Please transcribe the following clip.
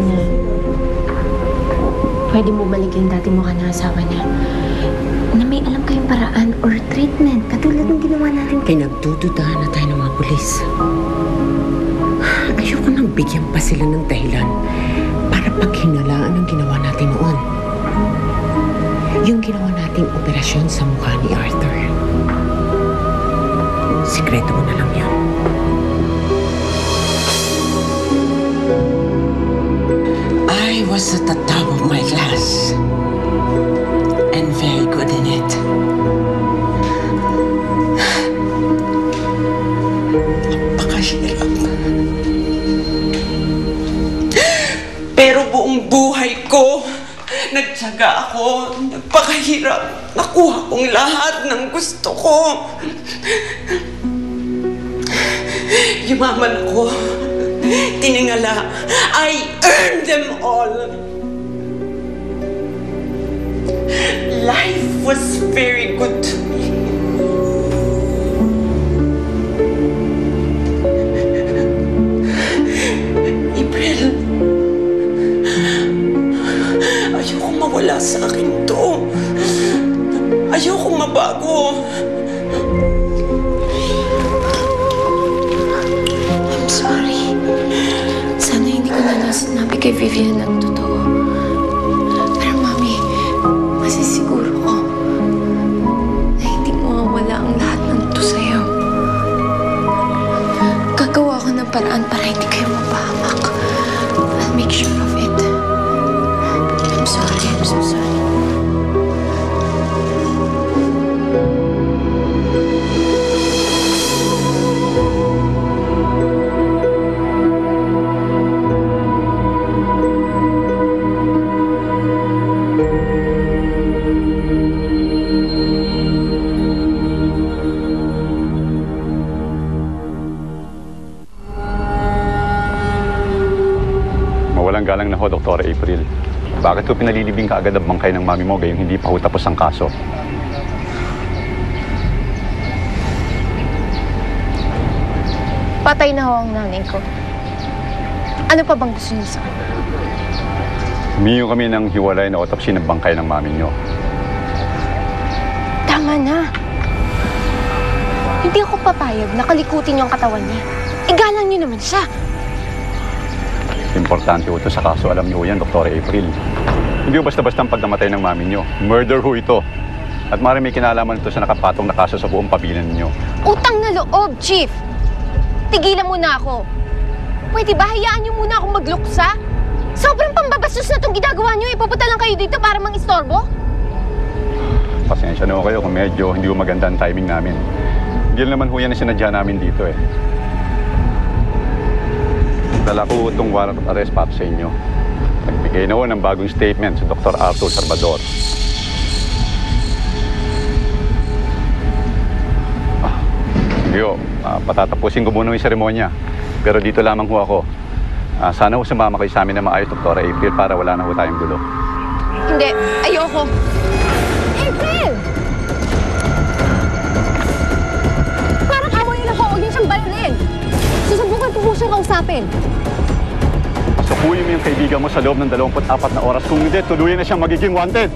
niya. Pwede mo balik yung dati mo ka na asawa niya. Na may alam kayong paraan or treatment, katulad ng ginawa natin. Pinagdududahan na tayo ng mga pulis. Ayoko nang bigyan pa sila ng dahilan para paghinalaan ang ginawa natin noon. Yung ginawa nating operasyon sa mukha ni Arthur. Sikreto mo na lang yan. I was at the top of my class and very good in it. Napakahirap. Pero buong buhay ko, nagtyaga ako, nagpakahirap. Nakuha kong lahat ng gusto ko. Yumaman ako. Tiningala. I earned them all. Life was very good to me. April, ayoko mawala sa akin to. Ayoko mabago. I'm sorry. Sana hindi ko na sinabi kay Vivian ang totoo. Pero Mami, masisiguro ko na hindi mawawala ang lahat ng to sa'yo. Gagawa ko ng paraan para hindi kayo mapahamak. I'll make sure of it. I'm sorry. I'm so sorry. Mawalang galang na ho, Dr. April. Bakit ko pinalilibing ka agad ang bangkay ng mami mo gayong hindi pa ho tapos ang kaso? Patay na ho ang nanay ko. Ano pa bang gusto niyo sa akin? Humingi kami ng hiwalay na autopsy ng bangkay ng mami niyo. Tama na. Hindi ako papayag na kalikutin niyo ang katawan niya. Igalang niyo naman siya. Importante ho ito sa kaso. Alam niyo yan, Dr. April. Hindi ho basta-basta ang pagkamatay ng mami niyo. Murder ho ito. At maaaring may kinalaman ito sa nakapatong na kaso sa buong pamilya niyo. Utang na loob, Chief! Tigilan mo na ako. Pwede ba hayaan niyo muna akong magluksa? Sobrang pambabastos na itong ginagawa niyo. Ipupunta lang kayo dito para mang-istorbo? Pasensya na ho kayo kung medyo hindi ho maganda ang timing namin. Hindi naman ho yan na sinadya namin dito eh. Dala ko itong warrant of arrest para sa inyo. Nagbigay na ho ng bagong statement si Dr. Arthur Salvador. Sige ho, patatapusin ko muna yung seremonya. Pero dito lamang ho ako. Sana ho sumama kayo sa amin na maayos, Dr. April, para wala na ho tayong gulo. Hindi, ayoko. April! Parang away na po, huwag niyo siyang bayarin. Susubukan ko po siyang kausapin. Sukuyin mo yung kaibigan mo sa loob ng 24 na oras. Kung hindi, tuluyan na siyang magiging wanted.